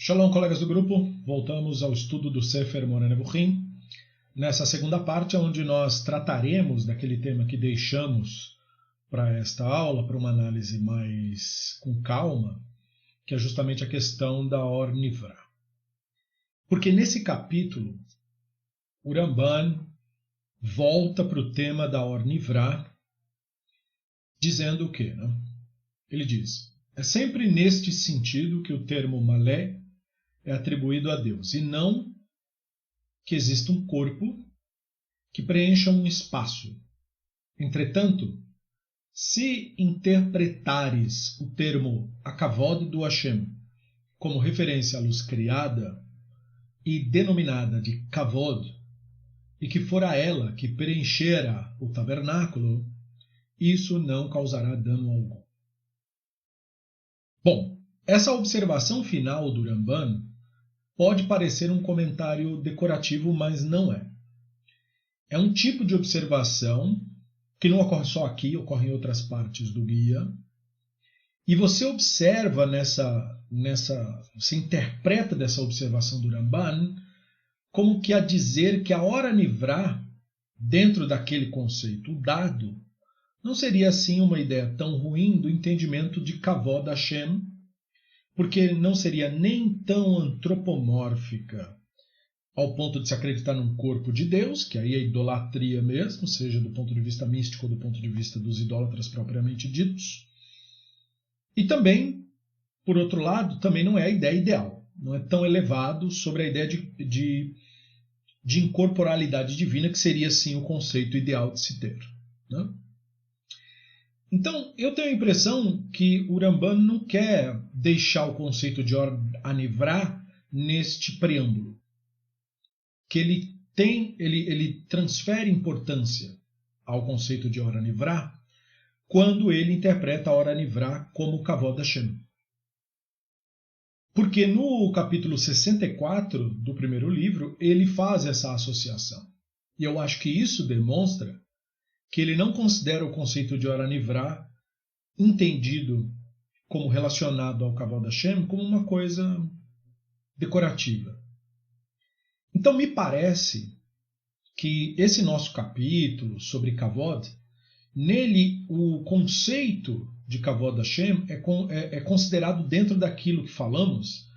Shalom, colegas do grupo. Voltamos ao estudo do Sefer Moreh Nevuchim. Nessa segunda parte, onde nós trataremos daquele tema que deixamos para esta aula, para uma análise mais com calma, que é justamente a questão da Or Nivra. Porque nesse capítulo, o Ramban volta para o tema da Or Nivra, dizendo o quê? Né? Ele diz, é sempre neste sentido que o termo Malé é atribuído a Deus, e não que exista um corpo que preencha um espaço. Entretanto, se interpretares o termo Akavod do Hashem como referência à luz criada e denominada de Kavod, e que fora ela que preenchera o tabernáculo, isso não causará dano algum. Bom, essa observação final do Ramban pode parecer um comentário decorativo, mas não é. É um tipo de observação que não ocorre só aqui, ocorre em outras partes do guia. E você observa você interpreta dessa observação do Ramban como que a dizer que a Hora Nivrá, dentro daquele conceito dado, não seria assim uma ideia tão ruim do entendimento de Kavod Hashem, porque não seria nem tão antropomórfica ao ponto de se acreditar num corpo de Deus, que aí é idolatria mesmo, seja do ponto de vista místico ou do ponto de vista dos idólatras propriamente ditos. E também, por outro lado, também não é a ideia ideal. Não é tão elevado sobre a ideia de incorporalidade divina, que seria sim o conceito ideal de se ter. Né? Então, eu tenho a impressão que o Ramban não quer deixar o conceito de Or Nivra neste preâmbulo. Que ele transfere importância ao conceito de Or Nivra quando ele interpreta a Or Nivra como Kavod Hashem. Porque no capítulo 64 do primeiro livro, ele faz essa associação. E eu acho que isso demonstra que ele não considera o conceito de Or Nivra entendido como relacionado ao Kavod Hashem como uma coisa decorativa. Então me parece que esse nosso capítulo sobre Kavod, nele o conceito de Kavod Hashem é considerado dentro daquilo que falamos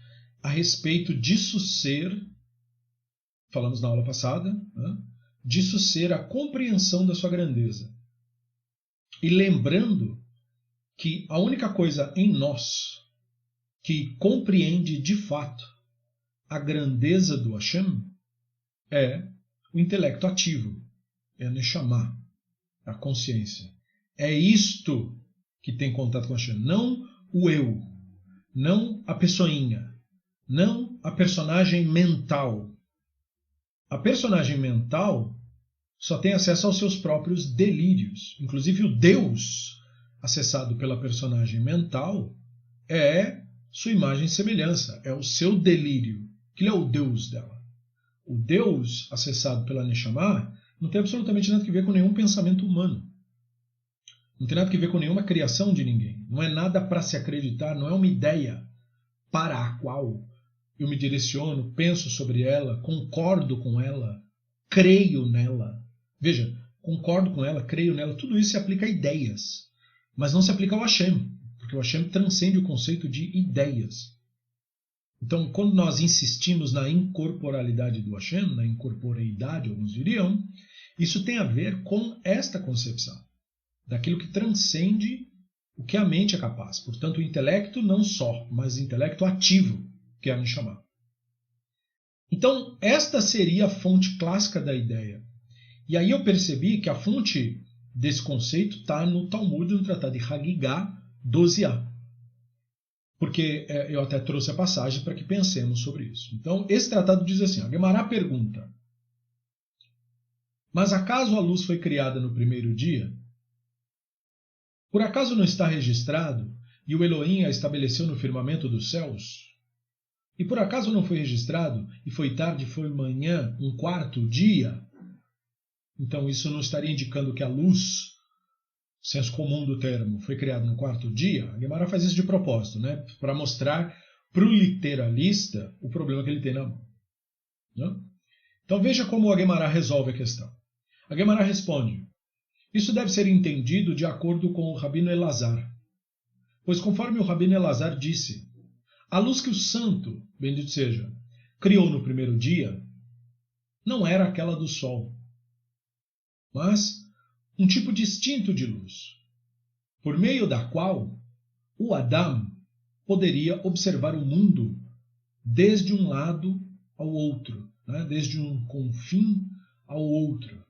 a respeito disso ser, falamos na aula passada, né? Disso ser a compreensão da sua grandeza. E lembrando que a única coisa em nós que compreende de fato a grandeza do Hashem é o intelecto ativo, é a Neshama, a consciência. É isto que tem contato com Hashem, não o eu, não a pessoinha, não a personagem mental. A personagem mental só tem acesso aos seus próprios delírios. Inclusive o Deus acessado pela personagem mental é sua imagem e semelhança, é o seu delírio, que ele é o Deus dela. O Deus acessado pela Neshama não tem absolutamente nada a ver com nenhum pensamento humano. Não tem nada a ver com nenhuma criação de ninguém. Não é nada para se acreditar, não é uma ideia para a qual eu me direciono, penso sobre ela, concordo com ela, creio nela. Veja, concordo com ela, creio nela, tudo isso se aplica a ideias, mas não se aplica ao Hashem, porque o Hashem transcende o conceito de ideias. Então, quando nós insistimos na incorporalidade do Hashem, na incorporeidade, alguns diriam, isso tem a ver com esta concepção, daquilo que transcende o que a mente é capaz. Portanto, o intelecto não só, mas o intelecto ativo, que é a Neshama. Então, esta seria a fonte clássica da ideia. E aí eu percebi que a fonte desse conceito está no Talmud, no Tratado de Hagigah 12a. Porque eu até trouxe a passagem para que pensemos sobre isso. Então, esse tratado diz assim, a Gemara pergunta, mas acaso a luz foi criada no primeiro dia? Por acaso não está registrado e o Elohim a estabeleceu no firmamento dos céus? E por acaso não foi registrado, e foi tarde, foi manhã, um quarto dia? Então isso não estaria indicando que a luz, senso comum do termo, foi criada no quarto dia? A Gemara faz isso de propósito, né? Para mostrar para o literalista, o problema que ele tem na mão. Né? Então veja como a Guemará resolve a questão. A Guemará responde: isso deve ser entendido de acordo com o Rabino Elazar. Pois conforme o Rabino Elazar disse, a luz que o santo, bendito seja, criou no primeiro dia, não era aquela do sol, mas um tipo distinto de luz, por meio da qual o Adam poderia observar o mundo desde um lado ao outro, né? Desde um confim ao outro.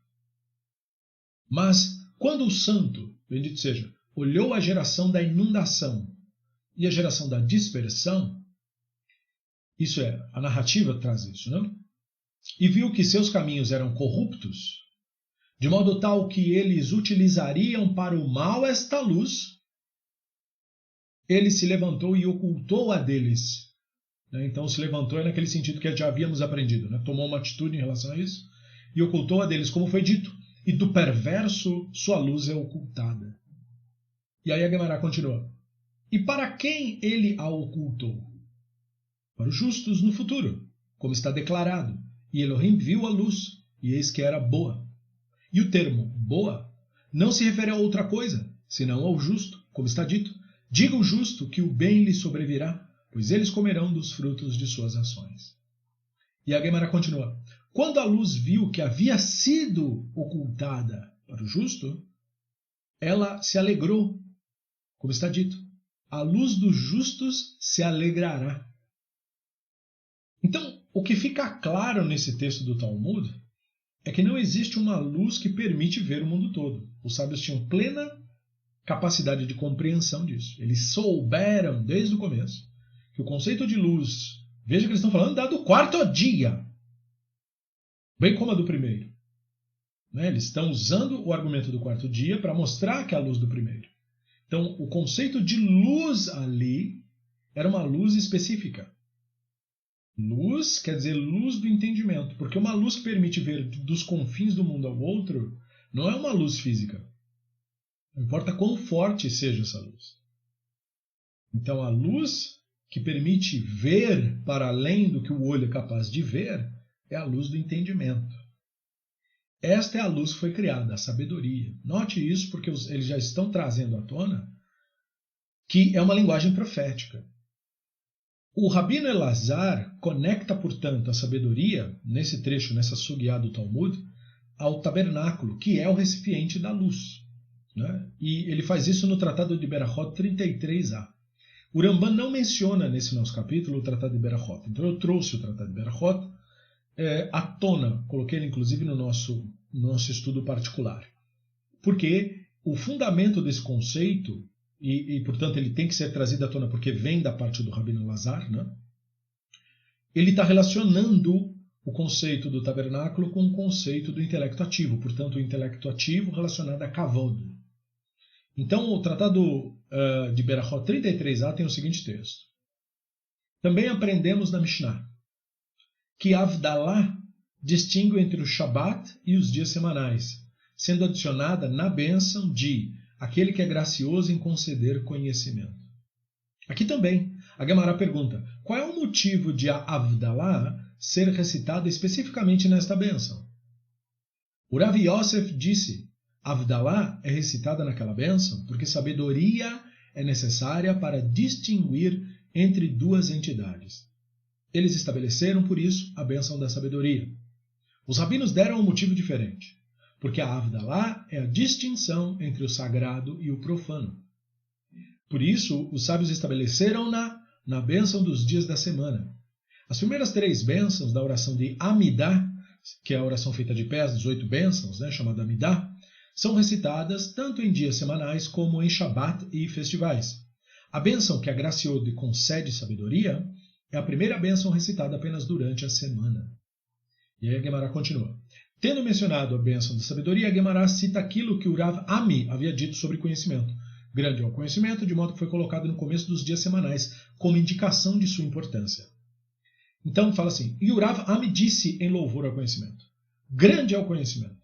Mas quando o santo, bendito seja, olhou a geração da inundação e a geração da dispersão, isso é, a narrativa traz isso, né? E viu que seus caminhos eram corruptos, de modo tal que eles utilizariam para o mal esta luz, ele se levantou e ocultou a deles. Então se levantou é naquele sentido que já havíamos aprendido, né? Tomou uma atitude em relação a isso e ocultou a deles, como foi dito, e do perverso sua luz é ocultada. E aí a Guemará continua. E para quem ele a ocultou? Para os justos no futuro, como está declarado. E Elohim viu a luz, e eis que era boa. E o termo boa não se refere a outra coisa, senão ao justo, como está dito. Diga o justo que o bem lhe sobrevirá, pois eles comerão dos frutos de suas ações. E a Guemará continua. Quando a luz viu que havia sido ocultada para o justo, ela se alegrou, como está dito. A luz dos justos se alegrará. Então, o que fica claro nesse texto do Talmud é que não existe uma luz que permite ver o mundo todo. Os sábios tinham plena capacidade de compreensão disso. Eles souberam desde o começo que o conceito de luz, veja que eles estão falando da do quarto dia, bem como a do primeiro. Eles estão usando o argumento do quarto dia para mostrar que é a luz do primeiro. Então, o conceito de luz ali era uma luz específica. Luz quer dizer luz do entendimento, porque uma luz que permite ver dos confins do mundo ao outro não é uma luz física. Não importa quão forte seja essa luz. Então, a luz que permite ver para além do que o olho é capaz de ver é a luz do entendimento. Esta é a luz que foi criada, a sabedoria. Note isso porque eles já estão trazendo à tona que é uma linguagem profética. O Rabino Elazar conecta, portanto, a sabedoria, nesse trecho, nessa sugiá do Talmud, ao tabernáculo, que é o recipiente da luz. Né? E ele faz isso no Tratado de Berachot 33a. O Ramban não menciona nesse nosso capítulo o Tratado de Berachot. Então eu trouxe o Tratado de Berachot à tona, coloquei ele inclusive no nosso estudo particular. Porque o fundamento desse conceito, e portanto ele tem que ser trazido à tona porque vem da parte do Rabino Elazar, né? Ele está relacionando o conceito do tabernáculo com o conceito do intelecto ativo, portanto o intelecto ativo relacionado a kavod. Então o Tratado de Berachot 33a tem o seguinte texto. Também aprendemos na Mishnah que Avdalá distingue entre o Shabat e os dias semanais, sendo adicionada na bênção de aquele que é gracioso em conceder conhecimento. Aqui também, a Guemará pergunta, qual é o motivo de a Avdalá ser recitada especificamente nesta bênção? O Rav Yosef disse, Avdalá é recitada naquela bênção porque sabedoria é necessária para distinguir entre duas entidades. Eles estabeleceram, por isso, a bênção da sabedoria. Os rabinos deram um motivo diferente, porque a Avdalá é a distinção entre o sagrado e o profano. Por isso, os sábios estabeleceram-na na bênção dos dias da semana. As primeiras 3 bênçãos da oração de Amidá, que é a oração feita de pé, as 18 bênçãos, chamada Amidá, são recitadas tanto em dias semanais como em Shabat e festivais. A bênção que agraciou e concede sabedoria é a primeira bênção recitada apenas durante a semana. E aí a Guemará continua. Tendo mencionado a bênção da sabedoria, a Guemará cita aquilo que o Rav Ami havia dito sobre conhecimento. Grande é o conhecimento, de modo que foi colocado no começo dos dias semanais, como indicação de sua importância. Então fala assim, e o Rav Ami disse em louvor ao conhecimento. Grande é o conhecimento,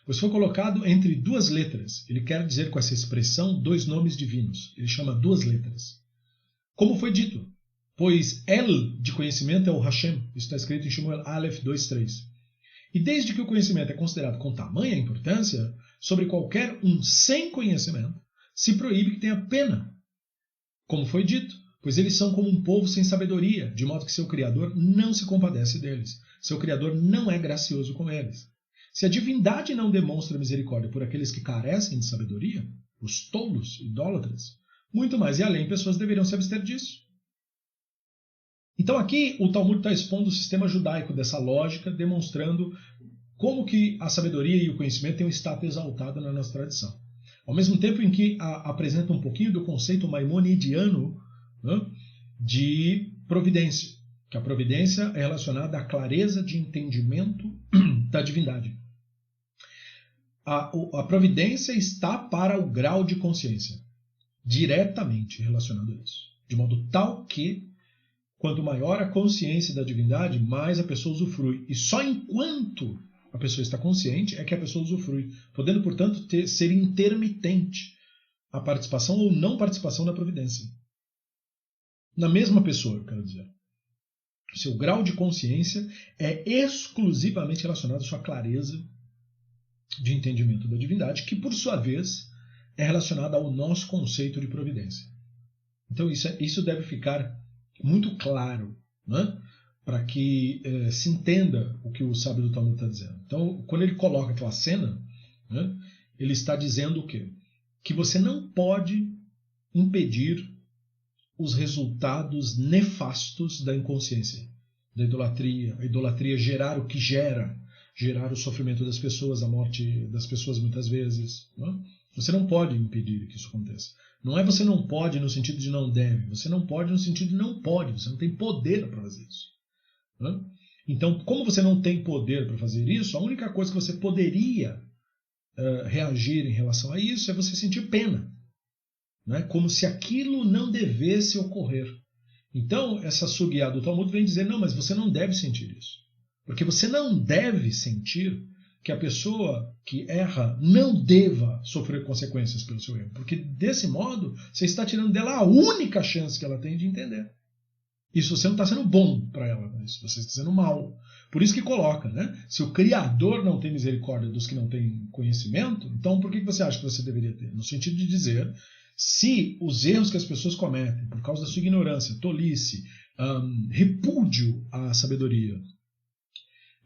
pois foi colocado entre 2 letras. Ele quer dizer com essa expressão 2 nomes divinos. Ele chama 2 letras. Como foi dito, pois El de conhecimento é o Hashem. Isso está escrito em Shmuel Aleph 2:3. E desde que o conhecimento é considerado com tamanha importância, sobre qualquer um sem conhecimento, se proíbe que tenha pena. Como foi dito, pois eles são como um povo sem sabedoria, de modo que seu Criador não se compadece deles. Seu Criador não é gracioso com eles. Se a divindade não demonstra misericórdia por aqueles que carecem de sabedoria, os tolos, idólatras, muito mais e além pessoas deveriam se abster disso. Então aqui o Talmud está expondo o sistema judaico dessa lógica, demonstrando como que a sabedoria e o conhecimento têm um status exaltado na nossa tradição. Ao mesmo tempo em que apresenta um pouquinho do conceito maimonidiano, né, de providência, que a providência é relacionada à clareza de entendimento da divindade. A providência está para o grau de consciência, diretamente relacionado a isso, de modo tal que quanto maior a consciência da divindade, mais a pessoa usufrui. E só enquanto a pessoa está consciente é que a pessoa usufrui, podendo, portanto, ser intermitente a participação ou não participação da providência. Na mesma pessoa, eu quero dizer. O seu grau de consciência é exclusivamente relacionado à sua clareza de entendimento da divindade, que, por sua vez, é relacionada ao nosso conceito de providência. Então, isso deve ficar muito claro, né? Para que se entenda o que o sábio do Talmud está dizendo. Então, quando ele coloca aquela cena, né, ele está dizendo o quê? Que você não pode impedir os resultados nefastos da inconsciência, da idolatria. A idolatria gerar o que gerar o sofrimento das pessoas, a morte das pessoas muitas vezes. Né? Você não pode impedir que isso aconteça. Não é você não pode no sentido de não deve. Você não pode no sentido de não pode. Você não tem poder para fazer isso. Né? Então, como você não tem poder para fazer isso, a única coisa que você poderia reagir em relação a isso é você sentir pena. Né? Como se aquilo não devesse ocorrer. Então, essa sugiá do Talmud vem dizer, não, mas você não deve sentir isso. Porque você não deve sentir que a pessoa que erra não deva sofrer consequências pelo seu erro. Porque, desse modo, você está tirando dela a única chance que ela tem de entender. Isso você não está sendo bom para ela, mas você está sendo mal. Por isso que coloca, né? Se o Criador não tem misericórdia dos que não têm conhecimento, então por que você acha que você deveria ter? No sentido de dizer, se os erros que as pessoas cometem por causa da sua ignorância, tolice, repúdio à sabedoria,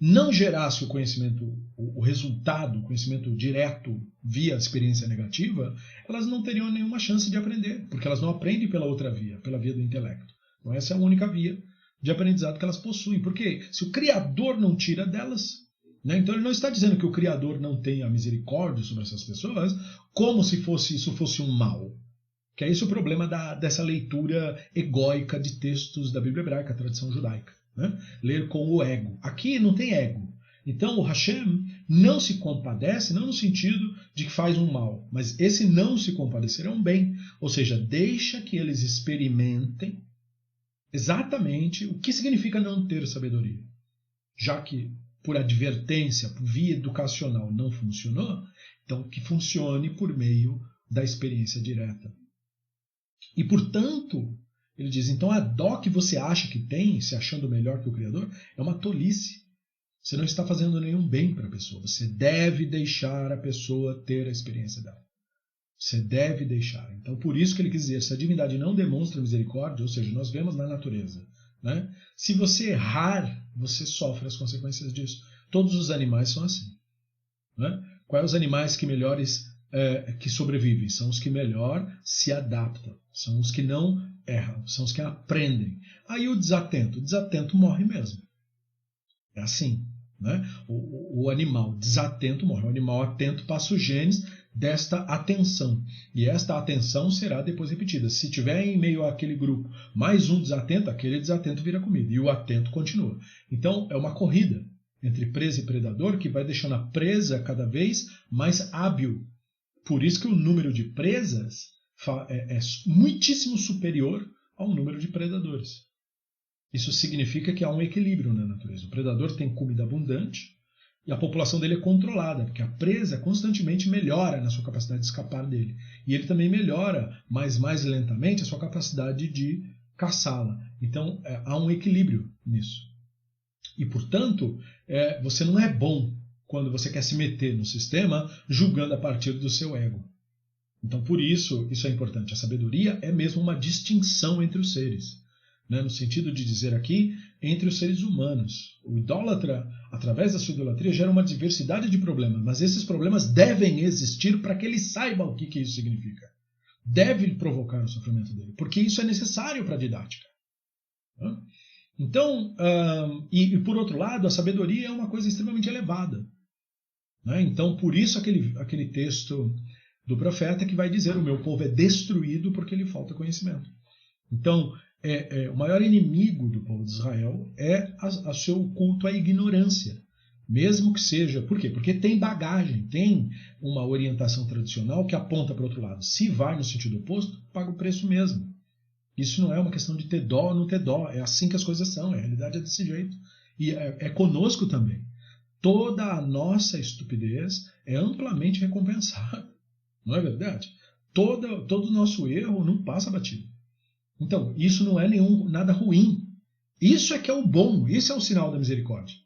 não gerasse o conhecimento, o resultado, o conhecimento direto via experiência negativa, elas não teriam nenhuma chance de aprender, porque elas não aprendem pela outra via, pela via do intelecto. Então essa é a única via de aprendizado que elas possuem. Porque se o Criador não tira delas, né, então ele não está dizendo que o Criador não tenha misericórdia sobre essas pessoas, como se isso fosse um mal. Que é esse o problema dessa leitura egóica de textos da Bíblia hebraica, a tradição judaica. Né? Ler com o ego. Aqui não tem ego. Então o Hashem não se compadece, não no sentido de que faz um mal, mas esse não se compadecer é um bem. Ou seja, deixa que eles experimentem exatamente o que significa não ter sabedoria. Já que por advertência, por via educacional não funcionou, então que funcione por meio da experiência direta. E portanto, ele diz, então a dó que você acha que tem, se achando melhor que o Criador, é uma tolice. Você não está fazendo nenhum bem para a pessoa. Você deve deixar a pessoa ter a experiência dela. Você deve deixar. Então, por isso que ele quis dizer, se a divindade não demonstra misericórdia, ou seja, nós vemos na natureza, né? Se você errar, você sofre as consequências disso. Todos os animais são assim. Né? Quais os animais que melhores que sobrevivem? São os que melhor se adaptam. São os que não erram. São os que aprendem. Aí o desatento morre mesmo. É assim. Né? O animal desatento morre. O animal atento passa os genes desta atenção. E esta atenção será depois repetida. Se tiver em meio àquele grupo mais um desatento, aquele desatento vira comida. E o atento continua. Então é uma corrida entre presa e predador que vai deixando a presa cada vez mais hábil. Por isso que o número de presas é muitíssimo superior ao número de predadores. Isso significa que há um equilíbrio na natureza. O predador tem comida abundante e a população dele é controlada, porque a presa constantemente melhora na sua capacidade de escapar dele. E ele também melhora, mas mais lentamente, a sua capacidade de caçá-la. Então, há um equilíbrio nisso. E, portanto, você não é bom quando você quer se meter no sistema julgando a partir do seu ego. Então, por isso é importante. A sabedoria é mesmo uma distinção entre os seres. Né? No sentido de dizer aqui, entre os seres humanos. O idólatra, através da sua idolatria, gera uma diversidade de problemas, mas esses problemas devem existir para que ele saiba o que isso significa. Deve provocar o sofrimento dele, porque isso é necessário para a didática. Então, e por outro lado, a sabedoria é uma coisa extremamente elevada. Né? Então, por isso aquele texto do profeta que vai dizer: o meu povo é destruído porque lhe falta conhecimento. Então, o maior inimigo do povo de Israel é o seu culto à ignorância. Mesmo que seja... Por quê? Porque tem bagagem, tem uma orientação tradicional que aponta para o outro lado. Se vai no sentido oposto, paga o preço mesmo. Isso não é uma questão de ter dó ou não ter dó. É assim que as coisas são. A realidade é desse jeito. E é conosco também. Toda a nossa estupidez é amplamente recompensada. Não é verdade? Todo o nosso erro não passa batido. Então, isso não é nada ruim. Isso é que é o bom. Isso é o sinal da misericórdia.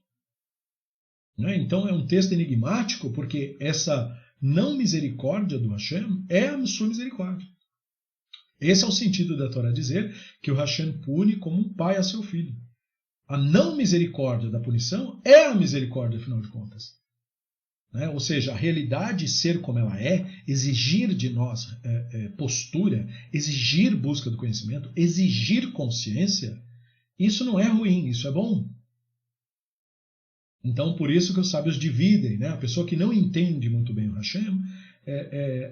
Né? Então, é um texto enigmático, porque essa não misericórdia do Hashem é a sua misericórdia. Esse é o sentido da Torá dizer que o Hashem pune como um pai a seu filho. A não misericórdia da punição é a misericórdia, afinal de contas. Né? Ou seja, a realidade ser como ela é, exigir de nós postura, exigir busca do conhecimento, exigir consciência, isso não é ruim, isso é bom. Então, por isso que os sábios dividem. Né? A pessoa que não entende muito bem o Hashem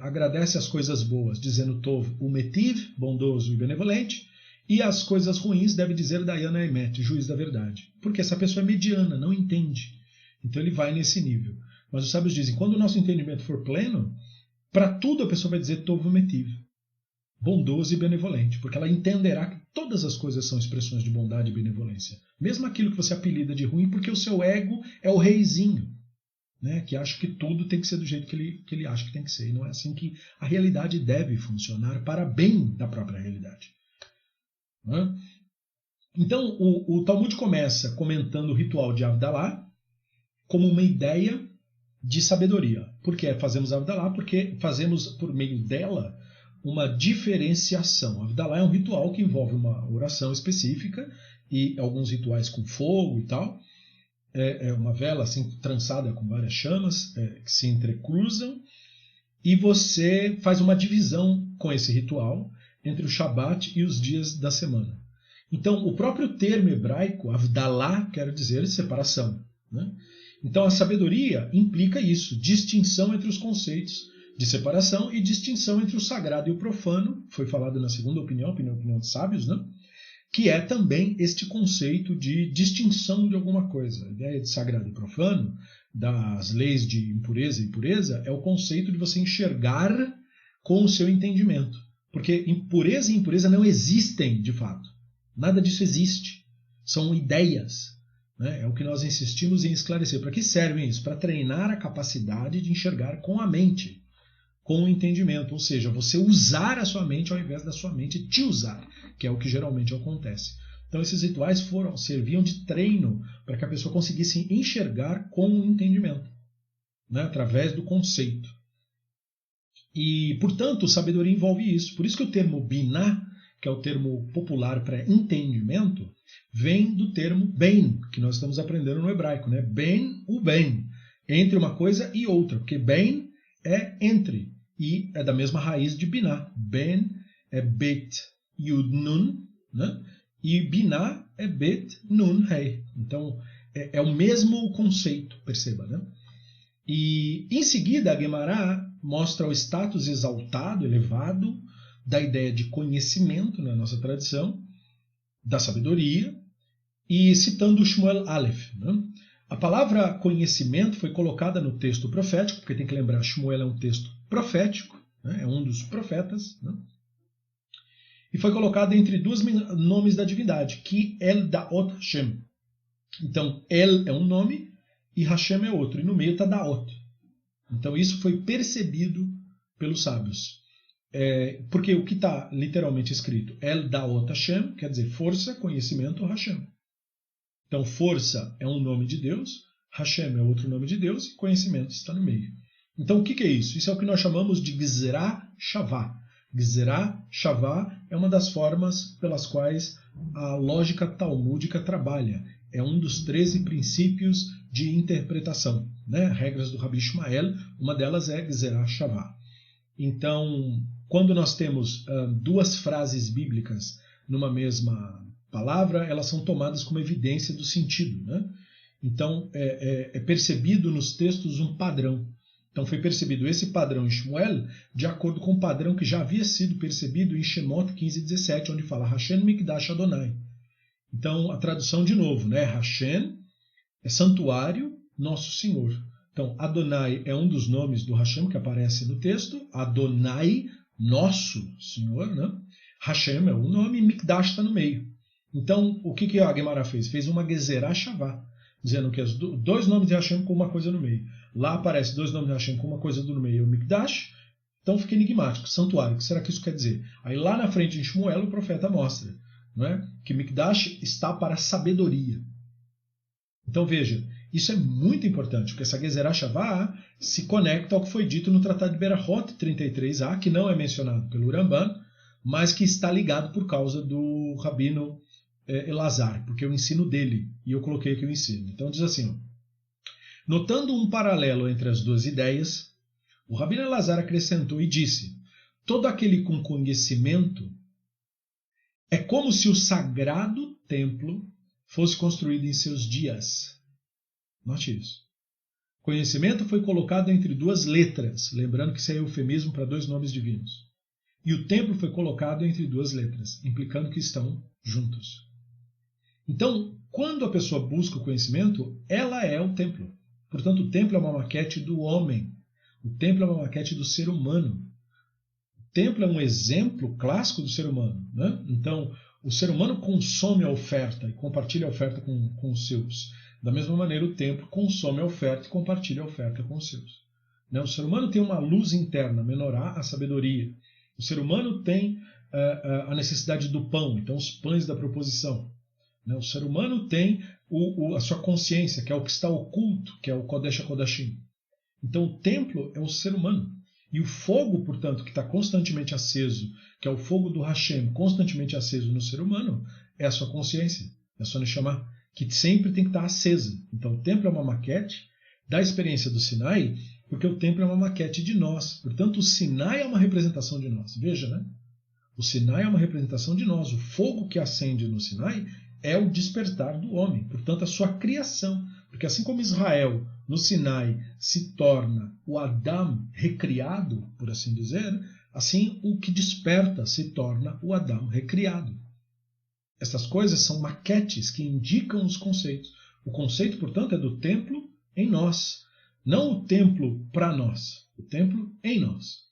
agradece as coisas boas, dizendo Tov Umetiv, bondoso e benevolente, e as coisas ruins deve dizer Dayan Emet, juiz da verdade. Porque essa pessoa é mediana, não entende. Então ele vai nesse nível. Mas os sábios dizem, quando o nosso entendimento for pleno, para tudo a pessoa vai dizer Tov Umetiv, bondoso e benevolente, porque ela entenderá que todas as coisas são expressões de bondade e benevolência. Mesmo aquilo que você apelida de ruim, porque o seu ego é o reizinho, né, que acha que tudo tem que ser do jeito que ele acha que tem que ser. E não é assim que a realidade deve funcionar para bem da própria realidade. Né? Então, o Talmud começa comentando o ritual de Avdalá como uma ideia de sabedoria. Por que fazemos Avdalá? Porque fazemos, por meio dela, uma diferenciação. Avdalá é um ritual que envolve uma oração específica e alguns rituais com fogo e tal. É uma vela assim trançada com várias chamas que se entrecruzam, e você faz uma divisão com esse ritual entre o Shabat e os dias da semana. Então, o próprio termo hebraico, Avdalá, quer dizer separação. Né? Então, a sabedoria implica isso, distinção entre os conceitos de separação e distinção entre o sagrado e o profano, foi falado na segunda opinião de sábios, né? Que é também este conceito de distinção de alguma coisa. A ideia de sagrado e profano, das leis de impureza e pureza, é o conceito de você enxergar com o seu entendimento. Porque impureza e impureza não existem de fato. Nada disso existe. São ideias. Né? É o que nós insistimos em esclarecer. Para que servem isso? Para treinar a capacidade de enxergar com a mente, com o entendimento. Ou seja, você usar a sua mente ao invés da sua mente te usar, que é o que geralmente acontece. Então esses rituais serviam de treino para que a pessoa conseguisse enxergar com o entendimento, né? Através do conceito. E, portanto, sabedoria envolve isso. Por isso que o termo biná, que é o termo popular para entendimento, vem do termo ben, que nós estamos aprendendo no hebraico, né? Ben, o ben, entre uma coisa e outra, porque ben é entre, e é da mesma raiz de biná. Ben é bet yud nun, né? E biná é bet nun rei. Então é o mesmo conceito, perceba, né? E em seguida a Guemará mostra o status exaltado, elevado da ideia de conhecimento na nossa tradição, da sabedoria, e citando o Shmuel Aleph. Né? A palavra conhecimento foi colocada no texto profético, porque tem que lembrar, Shmuel é um texto profético, né? É um dos profetas, né? E foi colocada entre dois nomes da divindade, que El Daot Hashem. Então, El é um nome e Hashem é outro, e no meio está Daot. Então, isso foi percebido pelos sábios. Porque o que está literalmente escrito, El Daot Hashem, quer dizer força, conhecimento, Hashem. Então, força é um nome de Deus, Hashem é outro nome de Deus e conhecimento está no meio. Então, o que é isso? Isso é o que nós chamamos de Gzerah Shavah. Gzerah Shavah é uma das formas pelas quais a lógica talmúdica trabalha. É um dos 13 princípios de interpretação, né? Regras do Rabi Ishmael, uma delas é Gzerah Shavah. Então, quando nós temos duas frases bíblicas numa mesma palavra, elas são tomadas como evidência do sentido, né? Então, é percebido nos textos um padrão. Então, foi percebido esse padrão em Shmuel de acordo com o padrão que já havia sido percebido em Shemot 15:17, onde fala Hashem Mikdash Adonai. Então, a tradução de novo, né? Hashem é santuário, nosso Senhor. Então, Adonai é um dos nomes do Hashem que aparece no texto. Adonai, nosso Senhor, né? Hashem é o nome e Mikdash está no meio. Então, o que a Gemara fez? Fez uma Gezerah Shavah, dizendo que dois nomes de Hashem com uma coisa no meio. Lá aparece dois nomes de Hashem com uma coisa no meio, o Mikdash. Então fica enigmático, santuário. O que será que isso quer dizer? Aí lá na frente em Shmuel o profeta mostra, não é? Que Mikdash está para a sabedoria. Então veja, isso é muito importante, porque essa Gezerah Shavah se conecta ao que foi dito no Tratado de Berachot 33a, que não é mencionado pelo Ramban, mas que está ligado por causa do Rabino Elazar, porque é o ensino dele, e eu coloquei aqui o ensino. Então diz assim, ó, notando um paralelo entre as duas ideias, o Rabino Elazar acrescentou e disse, todo aquele com conhecimento é como se o sagrado templo fosse construído em seus dias. Note isso. Conhecimento foi colocado entre duas letras, lembrando que isso é eufemismo para dois nomes divinos. E o templo foi colocado entre duas letras, implicando que estão juntos. Então, quando a pessoa busca o conhecimento, ela é o templo. Portanto, o templo é uma maquete do homem. O templo é uma maquete do ser humano. O templo é um exemplo clássico do ser humano, né? Então, o ser humano consome a oferta e compartilha a oferta com os seus. Da mesma maneira, o templo consome a oferta e compartilha a oferta com os seus. Né? O ser humano tem uma luz interna, menorá, a sabedoria. O ser humano tem a necessidade do pão, então os pães da proposição. Né? O ser humano tem a sua consciência, que é o que está oculto, que é o Kodesh HaKodashim. Então o templo é o ser humano. E o fogo, portanto, que está constantemente aceso, que é o fogo do Hashem, constantemente aceso no ser humano, é a sua consciência, é a sua Neshama, que sempre tem que estar acesa. Então o templo é uma maquete da experiência do Sinai, porque o templo é uma maquete de nós. Portanto, o Sinai é uma representação de nós. Veja, né? O Sinai é uma representação de nós. O fogo que acende no Sinai é o despertar do homem. Portanto, a sua criação. Porque assim como Israel, no Sinai, se torna o Adam recriado, por assim dizer, assim o que desperta se torna o Adam recriado. Essas coisas são maquetes que indicam os conceitos. O conceito, portanto, é do templo em nós. Não o templo para nós, o templo em nós.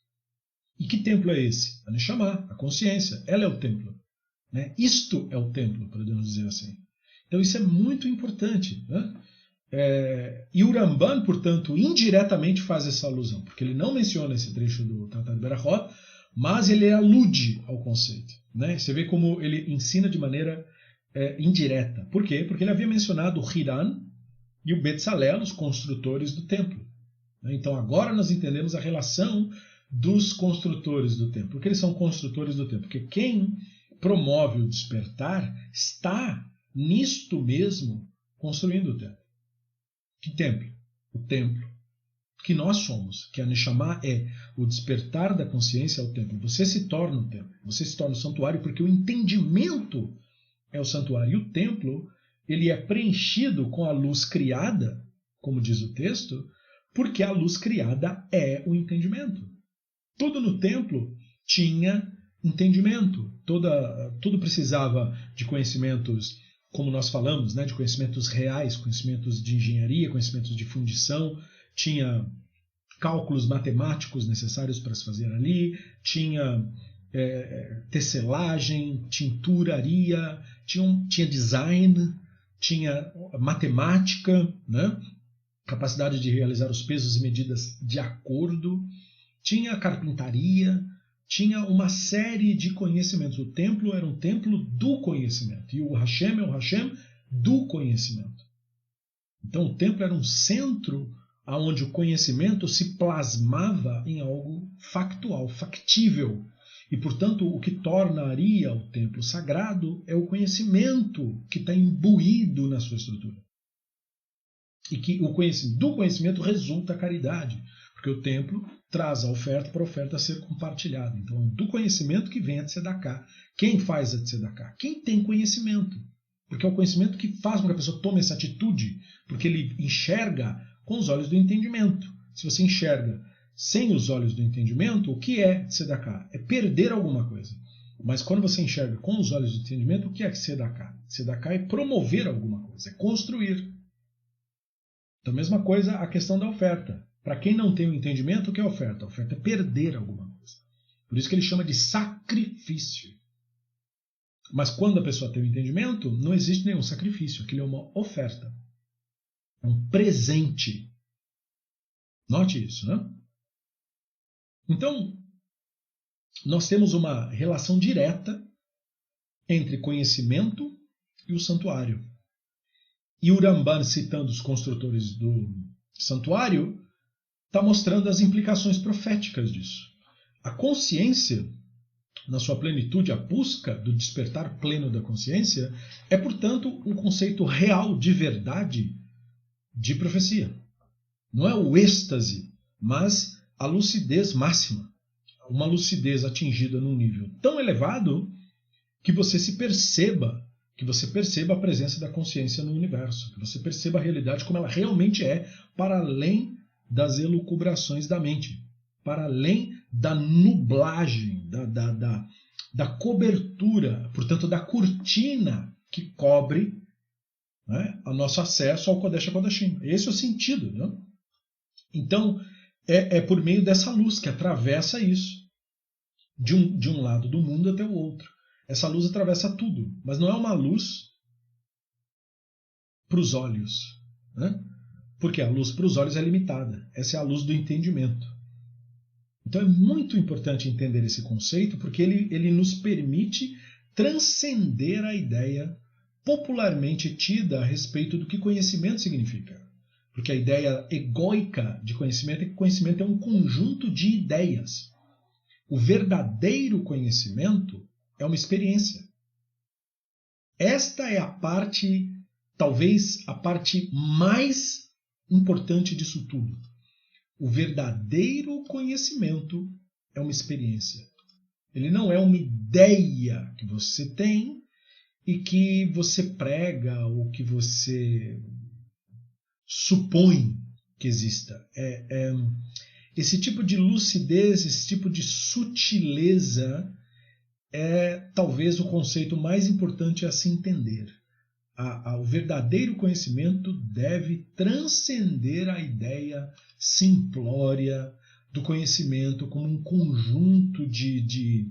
E que templo é esse? A Neshama, a consciência, ela é o templo. Né? Isto é o templo, podemos dizer assim. Então isso é muito importante. Né? E o Ramban, portanto, indiretamente faz essa alusão, porque ele não menciona esse trecho do Tratado de Berachot, mas ele alude ao conceito. Né? Você vê como ele ensina de maneira indireta. Por quê? Porque ele havia mencionado o Hiran e o Betzalel, os construtores do templo. Então agora nós entendemos a relação dos construtores do templo. Por que eles são construtores do templo? Porque quem promove o despertar está nisto mesmo construindo o templo. Que templo? O templo que nós somos, que a Neshama é o despertar da consciência ao templo. Você se torna o templo, você se torna o santuário, porque o entendimento é o santuário. E o templo, ele é preenchido com a luz criada, como diz o texto, porque a luz criada é o entendimento. Tudo no templo tinha entendimento, tudo precisava de conhecimentos, como nós falamos, né, de conhecimentos reais, conhecimentos de engenharia, conhecimentos de fundição, tinha cálculos matemáticos necessários para se fazer ali, tinha tecelagem, tinturaria, tinha design, tinha matemática, né? Capacidade de realizar os pesos e medidas de acordo, tinha carpintaria, tinha uma série de conhecimentos. O templo era um templo do conhecimento. E o Hashem é o Hashem do conhecimento. Então o templo era um centro onde o conhecimento se plasmava em algo factual, factível. E, portanto, o que tornaria o templo sagrado é o conhecimento que está imbuído na sua estrutura. E que o conhecimento, do conhecimento resulta a caridade, porque o templo traz a oferta para a oferta ser compartilhada. Então, do conhecimento que vem a tzedakah. Quem faz a tzedakah? Quem tem conhecimento. Porque é o conhecimento que faz com que a pessoa tome essa atitude, porque ele enxerga com os olhos do entendimento. Se você enxerga sem os olhos do entendimento, o que é tzedakah? É perder alguma coisa. Mas quando você enxerga com os olhos do entendimento, o que é tzedakah? Tzedakah é promover alguma coisa, é construir. Então, mesma coisa a questão da oferta. Para quem não tem o entendimento, o que é oferta? A oferta é perder alguma coisa. Por isso que ele chama de sacrifício. Mas quando a pessoa tem o entendimento, não existe nenhum sacrifício. Aquilo é uma oferta. É um presente. Note isso, né? Então, nós temos uma relação direta entre conhecimento e o santuário. E o Ramban, citando os construtores do santuário, está mostrando as implicações proféticas disso. A consciência, na sua plenitude, a busca do despertar pleno da consciência, é, portanto, um conceito real de verdade de profecia. Não é o êxtase, mas a lucidez máxima. Uma lucidez atingida num nível tão elevado que você perceba a presença da consciência no universo, que você perceba a realidade como ela realmente é, para além das elucubrações da mente, para além da nublagem, da cobertura, portanto, da cortina que cobre, né, o nosso acesso ao Kodesh HaKodashim. Esse é o sentido. Né? Então, é por meio dessa luz que atravessa isso, de um lado do mundo até o outro. Essa luz atravessa tudo, mas não é uma luz para os olhos. Né? Porque a luz para os olhos é limitada. Essa é a luz do entendimento. Então é muito importante entender esse conceito, porque ele nos permite transcender a ideia popularmente tida a respeito do que conhecimento significa. Porque a ideia egóica de conhecimento é que conhecimento é um conjunto de ideias. O verdadeiro conhecimento é uma experiência. Esta é a parte, talvez a parte mais importante disso tudo. O verdadeiro conhecimento é uma experiência. Ele não é uma ideia que você tem e que você prega ou que você supõe que exista. Esse tipo de lucidez, esse tipo de sutileza é talvez o conceito mais importante a se entender. O verdadeiro conhecimento deve transcender a ideia simplória do conhecimento como um conjunto de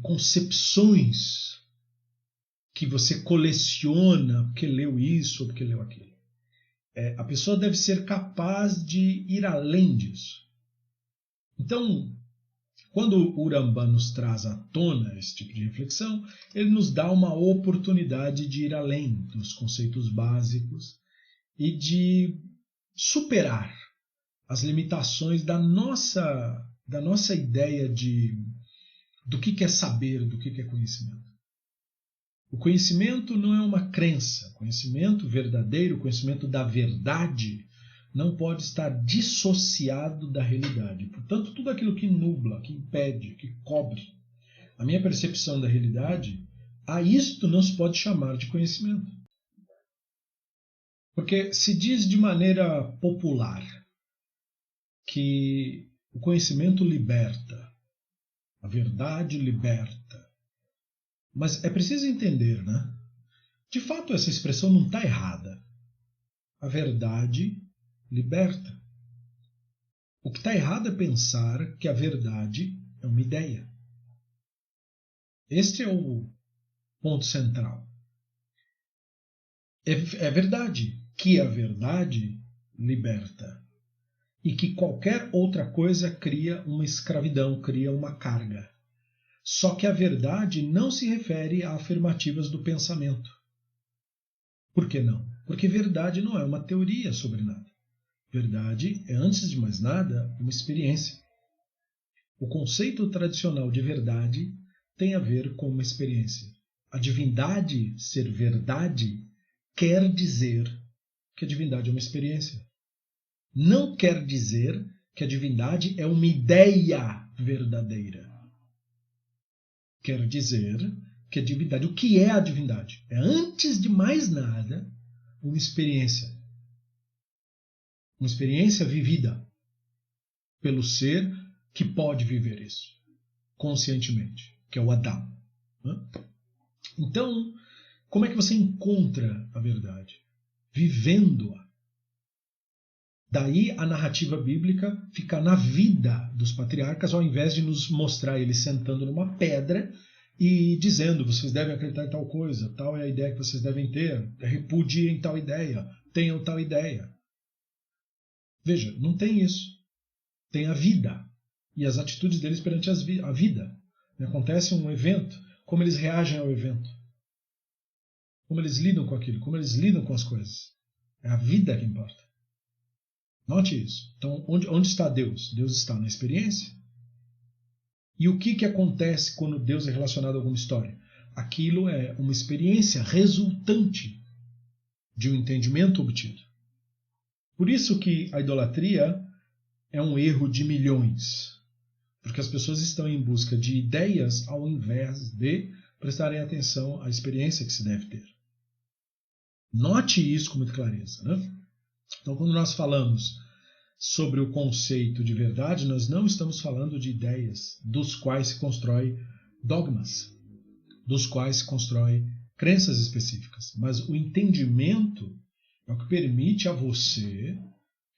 concepções que você coleciona porque leu isso ou porque leu aquilo. A pessoa deve ser capaz de ir além disso. Então, quando o Ramban nos traz à tona esse tipo de reflexão, ele nos dá uma oportunidade de ir além dos conceitos básicos e de superar as limitações da nossa ideia do que é saber, do que é conhecimento. O conhecimento não é uma crença. O conhecimento verdadeiro, o conhecimento da verdade, não pode estar dissociado da realidade. Portanto, tudo aquilo que nubla, que impede, que cobre a minha percepção da realidade, a isto não se pode chamar de conhecimento. Porque se diz de maneira popular que o conhecimento liberta, a verdade liberta. Mas é preciso entender, né? De fato, essa expressão não está errada. A verdade liberta. O que está errado é pensar que a verdade é uma ideia. Este é o ponto central. É verdade que a verdade liberta. e que qualquer outra coisa cria uma escravidão, cria uma carga. Só que a verdade não se refere a afirmativas do pensamento. Por que não? Porque verdade não é uma teoria sobre nada. Verdade é, antes de mais nada, uma experiência. O conceito tradicional de verdade tem a ver com uma experiência. A divindade ser verdade quer dizer que a divindade é uma experiência. Não quer dizer que a divindade é uma ideia verdadeira. Quer dizer que a divindade, o que é a divindade? É, antes de mais nada, uma experiência. Uma experiência vivida pelo ser que pode viver isso conscientemente, que é o Adam. Então, como é que você encontra a verdade? Vivendo-a. Daí a narrativa bíblica fica na vida dos patriarcas, ao invés de nos mostrar eles sentando numa pedra e dizendo: vocês devem acreditar em tal coisa, tal é a ideia que vocês devem ter, repudiem tal ideia, tenham tal ideia. Veja, não tem isso. Tem a vida e as atitudes deles perante a vida. Acontece um evento, como eles reagem ao evento. Como eles lidam com aquilo, como eles lidam com as coisas. É a vida que importa. Note isso. Então, onde está Deus? Deus está na experiência. E o que acontece quando Deus é relacionado a alguma história? Aquilo é uma experiência resultante de um entendimento obtido. Por isso que a idolatria é um erro de milhões. Porque as pessoas estão em busca de ideias ao invés de prestarem atenção à experiência que se deve ter. Note isso com muita clareza, né? Então, quando nós falamos sobre o conceito de verdade, nós não estamos falando de ideias dos quais se constrói dogmas, dos quais se constrói crenças específicas. Mas o entendimento é o que permite a você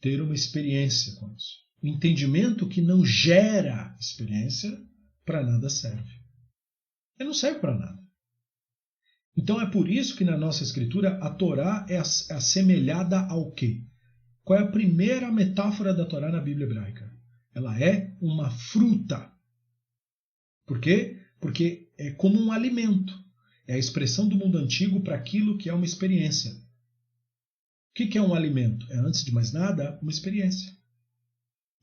ter uma experiência com isso. O entendimento que não gera experiência, para nada serve. Ele não serve para nada. Então é por isso que na nossa escritura a Torá é assemelhada ao quê? Qual é a primeira metáfora da Torá na Bíblia hebraica? Ela é uma fruta. Por quê? Porque é como um alimento. É a expressão do mundo antigo para aquilo que é uma experiência. O que é um alimento? É, antes de mais nada, uma experiência.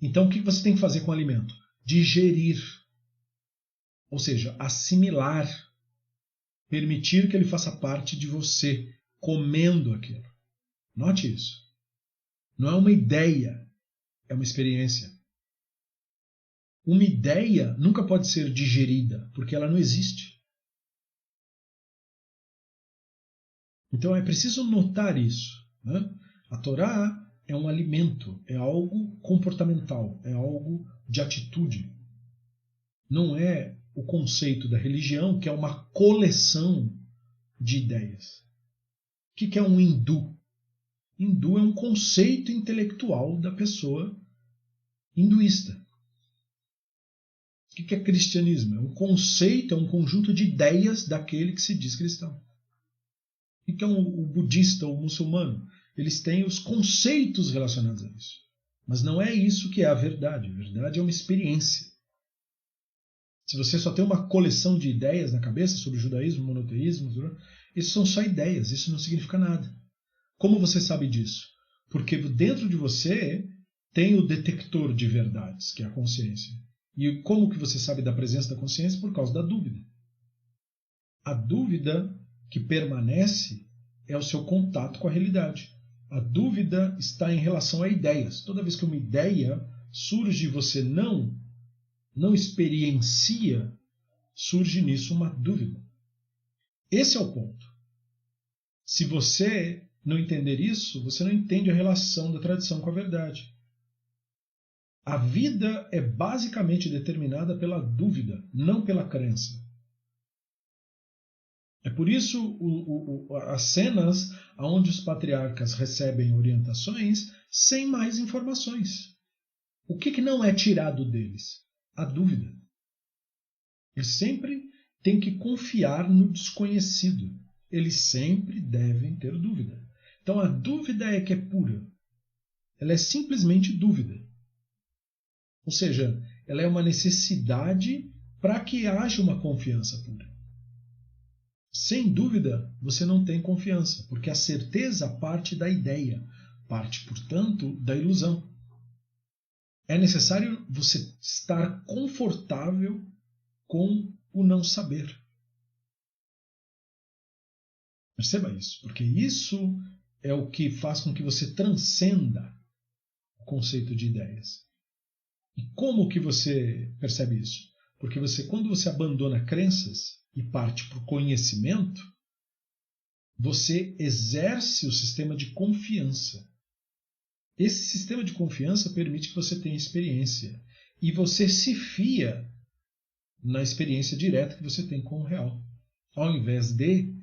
Então o que você tem que fazer com o alimento? Digerir. Ou seja, assimilar. Permitir que ele faça parte de você, comendo aquilo. Note isso. Não é uma ideia, é uma experiência. Uma ideia nunca pode ser digerida, porque ela não existe. Então é preciso notar isso, né? A Torá é um alimento, é algo comportamental, é algo de atitude. Não é o conceito da religião, que é uma coleção de ideias. O que é um hindu? Hindu é um conceito intelectual da pessoa hinduísta. O que é cristianismo? É um conceito, é um conjunto de ideias daquele que se diz cristão. O que é o budista ou o muçulmano? Eles têm os conceitos relacionados a isso. Mas não é isso que é a verdade. A verdade é uma experiência. Se você só tem uma coleção de ideias na cabeça sobre judaísmo, monoteísmo, isso são só ideias, isso não significa nada. Como você sabe disso? Porque dentro de você tem o detector de verdades, que é a consciência. E como que você sabe da presença da consciência? Por causa da dúvida. A dúvida que permanece é o seu contato com a realidade. A dúvida está em relação a ideias. Toda vez que uma ideia surge e você não experiencia, surge nisso uma dúvida. Esse é o ponto. Se você não entender isso, você não entende a relação da tradição com a verdade. A vida é basicamente determinada pela dúvida, não pela crença. É por isso as cenas onde os patriarcas recebem orientações sem mais informações. O que não é tirado deles? A dúvida. Eles sempre têm que confiar no desconhecido. Eles sempre devem ter dúvida. Então a dúvida é que é pura. Ela é simplesmente dúvida. Ou seja, ela é uma necessidade para que haja uma confiança pura. Sem dúvida, você não tem confiança, porque a certeza parte da ideia, parte, portanto, da ilusão. É necessário você estar confortável com o não saber. Perceba isso, porque isso é o que faz com que você transcenda o conceito de ideias. E como que você percebe isso? Porque quando você abandona crenças e parte para o conhecimento, você exerce o sistema de confiança. Esse sistema de confiança permite que você tenha experiência. E você se fia na experiência direta que você tem com o real, ao invés de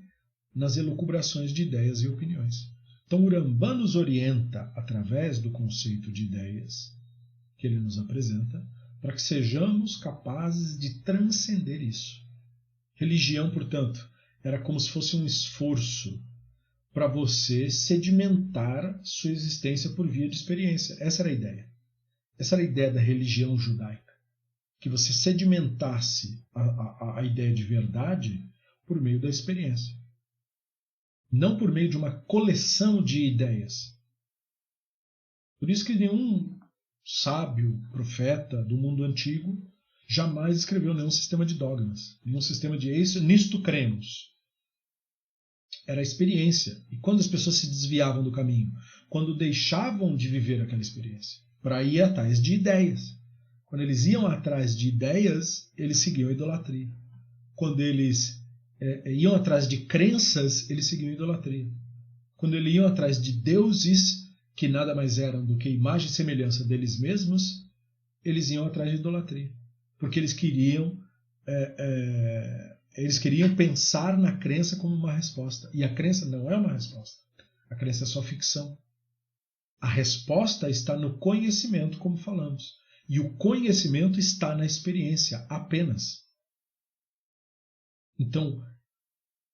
nas elucubrações de ideias e opiniões. Então, o Rambam nos orienta, através do conceito de ideias que ele nos apresenta, para que sejamos capazes de transcender isso. Religião, portanto, era como se fosse um esforço para você sedimentar sua existência por via de experiência. Essa era a ideia. Essa era a ideia da religião judaica. Que você sedimentasse a ideia de verdade por meio da experiência. Não por meio de uma coleção de ideias. Por isso que nenhum sábio, profeta do mundo antigo jamais escreveu nenhum sistema de dogmas, nenhum sistema de nisto cremos. Era a experiência. E quando as pessoas se desviavam do caminho? Quando deixavam de viver aquela experiência, para ir atrás de ideias. Quando eles iam atrás de ideias, eles seguiam a idolatria. Quando eles iam atrás de crenças, eles seguiam a idolatria. Quando eles iam atrás de deuses, que nada mais eram do que imagem e semelhança deles mesmos, eles iam atrás de idolatria. Porque eles queriam pensar na crença como uma resposta. E a crença não é uma resposta. A crença é só ficção. A resposta está no conhecimento, como falamos. E o conhecimento está na experiência, apenas. Então,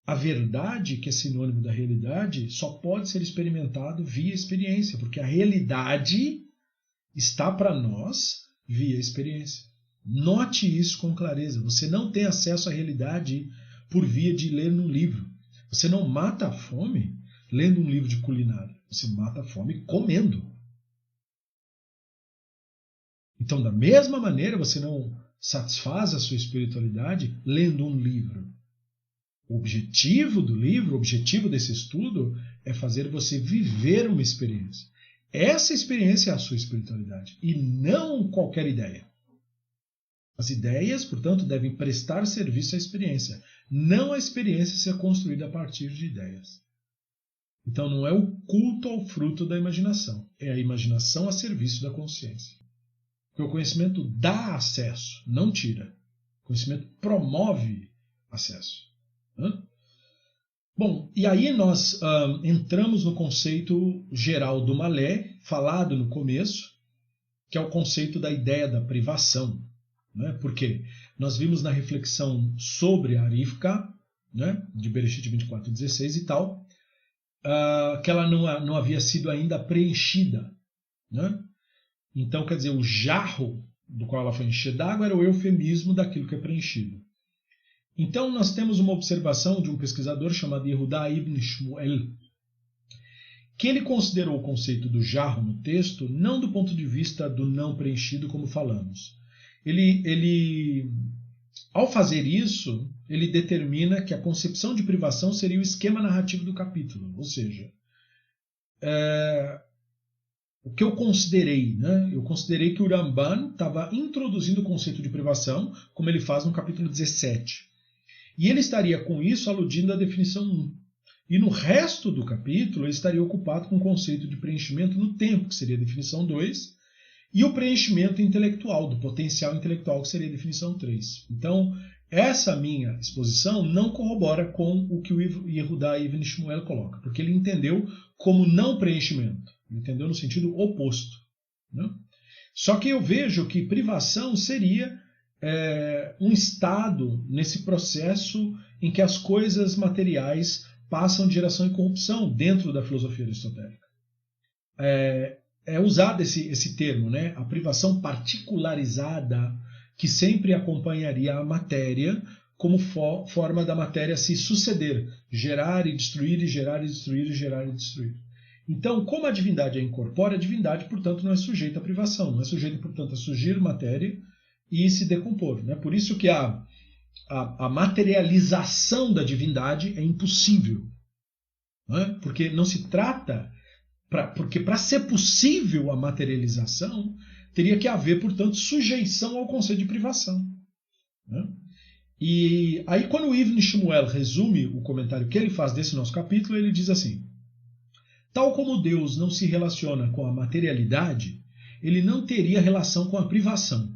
a verdade, que é sinônimo da realidade, só pode ser experimentado via experiência, porque a realidade está para nós via experiência. Note isso com clareza. Você não tem acesso à realidade por via de ler num livro. Você não mata a fome lendo um livro de culinária. Você mata a fome comendo. Então, da mesma maneira, você não satisfaz a sua espiritualidade lendo um livro. O objetivo do livro, o objetivo desse estudo é fazer você viver uma experiência. Essa experiência é a sua espiritualidade e não qualquer ideia. As ideias, portanto, devem prestar serviço à experiência, não a experiência ser construída a partir de ideias. Então não é o culto ao fruto da imaginação, é a imaginação a serviço da consciência. Porque o conhecimento dá acesso, não tira. O conhecimento promove acesso. Bom, e aí nós entramos no conceito geral do Malé, falado no começo, que é o conceito da ideia da privação. Né? Porque nós vimos na reflexão sobre a Arifka, né, de Bereshit 24:16 e tal, que ela não havia sido ainda preenchida. Né? Então, quer dizer, o jarro do qual ela foi enchida d'água era o eufemismo daquilo que é preenchido. Então, nós temos uma observação de um pesquisador chamado Yehuda ibn Shmuel, que ele considerou o conceito do jarro no texto não do ponto de vista do não preenchido, como falamos. Ele, ao fazer isso, ele determina que a concepção de privação seria o esquema narrativo do capítulo. Ou seja, o que eu considerei, né? Eu considerei que o Ramban estava introduzindo o conceito de privação, como ele faz no capítulo 17. E ele estaria com isso aludindo à definição 1. E no resto do capítulo ele estaria ocupado com o conceito de preenchimento no tempo, que seria a definição 2, e o preenchimento intelectual, do potencial intelectual, que seria a definição 3. Então, essa minha exposição não corrobora com o que o Yehuda ibn Shmuel coloca, porque ele entendeu como não preenchimento. Ele entendeu no sentido oposto. Né? Só que eu vejo que privação seria um estado nesse processo em que as coisas materiais passam de geração e corrupção dentro da filosofia aristotélica. é usado esse termo, né? A privação particularizada, que sempre acompanharia a matéria como forma da matéria se suceder, gerar e destruir, e gerar e destruir, e gerar e destruir. Então, como a divindade é incorpórea, a divindade, portanto, não é sujeita à privação, não é sujeita, portanto, a surgir matéria e se decompor. Né? Por isso que a materialização da divindade é impossível. Né? Porque não se trata... Porque para ser possível a materialização, teria que haver, portanto, sujeição ao conceito de privação. Né? E aí, quando o Ibn Shmuel resume o comentário que ele faz desse nosso capítulo, ele diz assim: tal como Deus não se relaciona com a materialidade, ele não teria relação com a privação.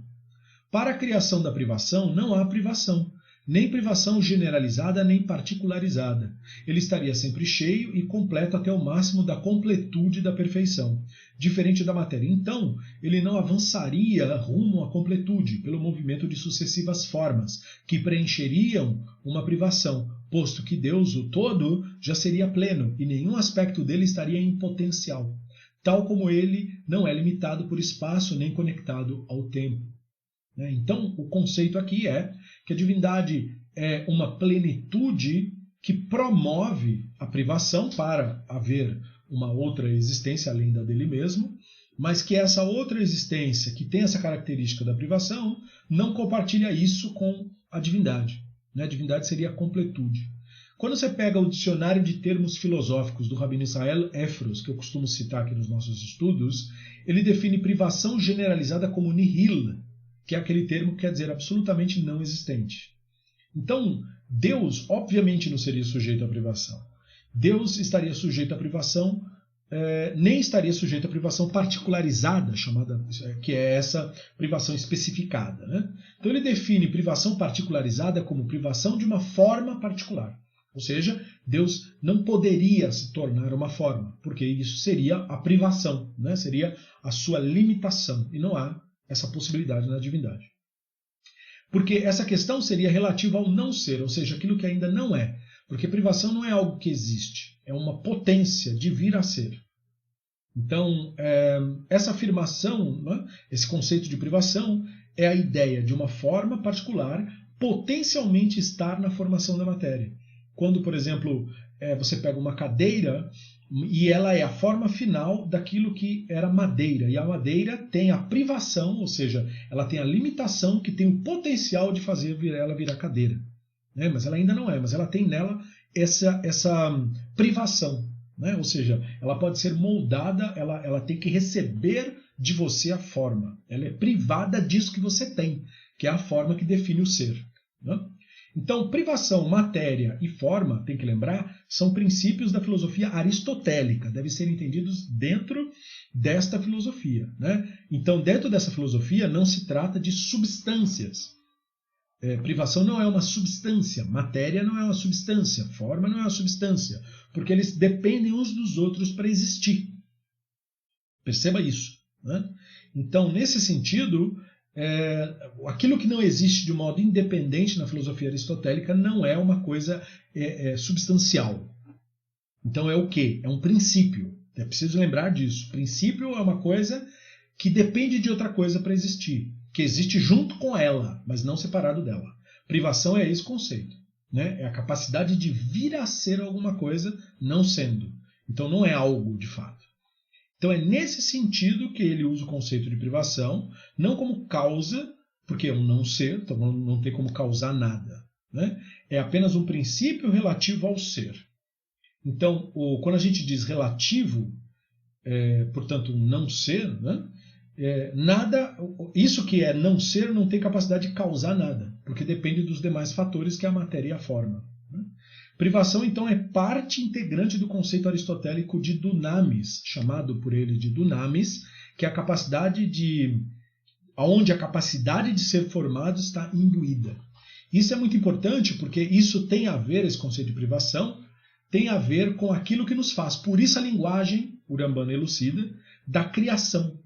Para a criação da privação, não há privação, nem privação generalizada nem particularizada. Ele estaria sempre cheio e completo até o máximo da completude da perfeição, diferente da matéria. Então, ele não avançaria rumo à completude pelo movimento de sucessivas formas, que preencheriam uma privação, posto que Deus, o todo, já seria pleno e nenhum aspecto dele estaria em potencial, tal como ele não é limitado por espaço nem conectado ao tempo. Então, o conceito aqui é que a divindade é uma plenitude que promove a privação para haver uma outra existência além da dele mesmo, mas que essa outra existência, que tem essa característica da privação, não compartilha isso com a divindade. A divindade seria a completude. Quando você pega o dicionário de termos filosóficos do Rabino Israel Efros, que eu costumo citar aqui nos nossos estudos, ele define privação generalizada como nihil, que é aquele termo que quer dizer absolutamente não existente. Então, Deus obviamente não seria sujeito à privação. Deus estaria sujeito à privação, nem estaria sujeito à privação particularizada, chamada, que é essa privação especificada. Né? Então ele define privação particularizada como privação de uma forma particular. Ou seja, Deus não poderia se tornar uma forma, porque isso seria a privação, né? Seria a sua limitação, e não há essa possibilidade na divindade. Porque essa questão seria relativa ao não ser, ou seja, aquilo que ainda não é. Porque privação não é algo que existe, é uma potência de vir a ser. Então, essa afirmação, né, esse conceito de privação, é a ideia de uma forma particular potencialmente estar na formação da matéria. Quando, por exemplo, você pega uma cadeira e ela é a forma final daquilo que era madeira. E a madeira tem a privação, ou seja, ela tem a limitação que tem o potencial de fazer ela virar cadeira. Né? Mas ela ainda não é, mas ela tem nela essa privação. Né? Ou seja, ela pode ser moldada, ela tem que receber de você a forma. Ela é privada disso que você tem, que é a forma que define o ser. Né? Então, privação, matéria e forma, tem que lembrar, são princípios da filosofia aristotélica, devem ser entendidos dentro desta filosofia. Né? Então, dentro dessa filosofia, não se trata de substâncias. Privação não é uma substância, matéria não é uma substância, forma não é uma substância, porque eles dependem uns dos outros para existir. Perceba isso. Né? Então, nesse sentido, aquilo que não existe de modo independente na filosofia aristotélica não é uma coisa substancial. Então é o quê? É um princípio. É preciso lembrar disso. Princípio é uma coisa que depende de outra coisa para existir, que existe junto com ela, mas não separado dela. Privação é esse conceito. Né? É a capacidade de vir a ser alguma coisa não sendo. Então não é algo de fato. Então é nesse sentido que ele usa o conceito de privação, não como causa, porque é um não ser, então não tem como causar nada. Né? É apenas um princípio relativo ao ser. Então, quando a gente diz relativo, portanto, um não ser, né? Nada, isso que é não ser não tem capacidade de causar nada, porque depende dos demais fatores que é a matéria e a forma. Né? Privação, então, é parte integrante do conceito aristotélico de dunamis, chamado por ele de dunamis, que é a capacidade onde a capacidade de ser formado está imbuída. Isso é muito importante porque isso tem a ver, esse conceito de privação, tem a ver com aquilo que nos faz. Por isso a linguagem, o Rambam elucida, da criação.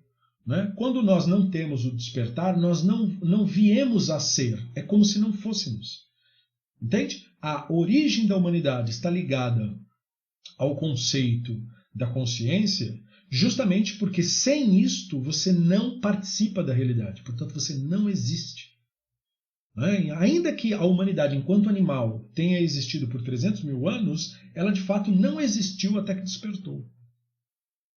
Né? Quando nós não temos o despertar, nós não viemos a ser. É como se não fôssemos. Entende? A origem da humanidade está ligada ao conceito da consciência justamente porque sem isto você não participa da realidade, portanto você não existe. Ainda que a humanidade, enquanto animal, tenha existido por 300 mil anos, ela de fato não existiu até que despertou.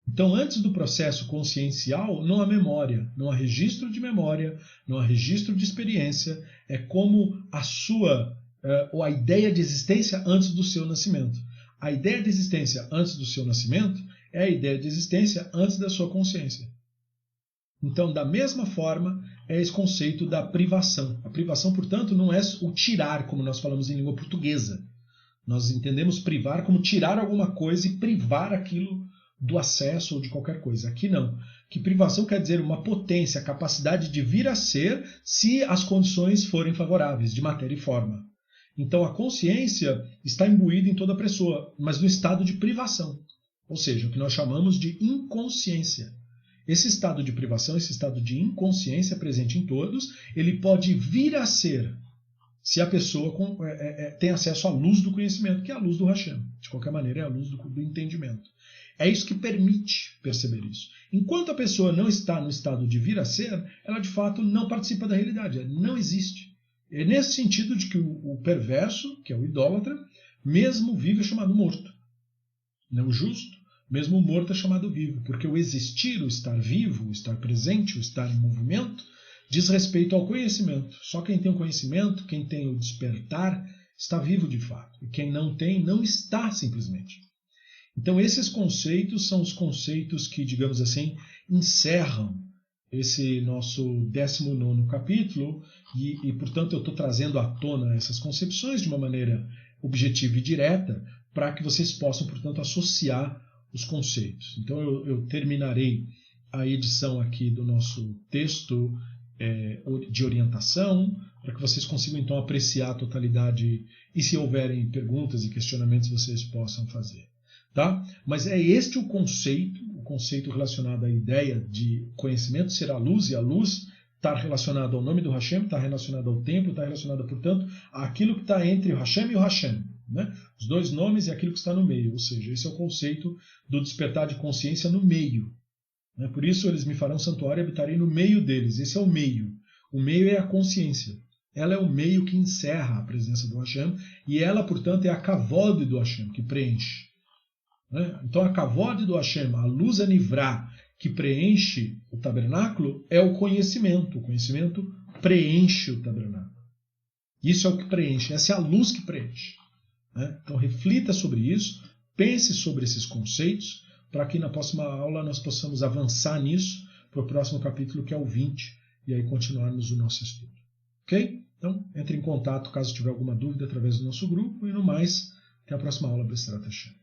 Então, antes do processo consciencial, não há memória, não há registro de memória, não há registro de experiência. É como ou a ideia de existência antes do seu nascimento. A ideia de existência antes do seu nascimento é a ideia de existência antes da sua consciência. Então, da mesma forma, é esse conceito da privação. A privação, portanto, não é o tirar, como nós falamos em língua portuguesa. Nós entendemos privar como tirar alguma coisa e privar aquilo do acesso ou de qualquer coisa. Aqui não. Que privação quer dizer uma potência, a capacidade de vir a ser se as condições forem favoráveis, de matéria e forma. Então a consciência está imbuída em toda a pessoa, mas no estado de privação. Ou seja, o que nós chamamos de inconsciência. Esse estado de privação, esse estado de inconsciência presente em todos, ele pode vir a ser se a pessoa tem acesso à luz do conhecimento, que é a luz do Hashem. De qualquer maneira, é a luz do entendimento. É isso que permite perceber isso. Enquanto a pessoa não está no estado de vir a ser, ela de fato não participa da realidade, ela não existe. É nesse sentido de que o perverso, que é o idólatra, mesmo vivo é chamado morto. Não o justo, mesmo o morto é chamado vivo, porque o existir, o estar vivo, o estar presente, o estar em movimento, diz respeito ao conhecimento. Só quem tem o conhecimento, quem tem o despertar, está vivo de fato. E quem não tem, não está simplesmente. Então esses conceitos são os conceitos que, digamos assim, encerram esse nosso 19º capítulo e portanto, eu estou trazendo à tona essas concepções de uma maneira objetiva e direta para que vocês possam, portanto, associar os conceitos. Então eu terminarei a edição aqui do nosso texto de orientação, para que vocês consigam então apreciar a totalidade e se houverem perguntas e questionamentos vocês possam fazer. Tá? Mas é este o conceito relacionado à ideia de conhecimento ser a luz, e a luz está relacionada ao nome do Hashem, está relacionada ao tempo, está relacionada, portanto, àquilo que está entre o Hashem e o Hashem. Né? Os dois nomes e aquilo que está no meio, ou seja, esse é o conceito do despertar de consciência no meio. Né? Por isso eles me farão santuário e habitarei no meio deles. Esse é o meio. O meio é a consciência. Ela é o meio que encerra a presença do Hashem e ela, portanto, é a kavod do Hashem, que preenche. Então a kavod do Hashem, a luz anivrá que preenche o tabernáculo, é o conhecimento. O conhecimento preenche o tabernáculo. Isso é o que preenche, essa é a luz que preenche. Então reflita sobre isso, pense sobre esses conceitos, para que na próxima aula nós possamos avançar nisso para o próximo capítulo, que é o 20, e aí continuarmos o nosso estudo. Ok? Então entre em contato caso tiver alguma dúvida através do nosso grupo, e no mais, até a próxima aula, B'ezrat Hashem.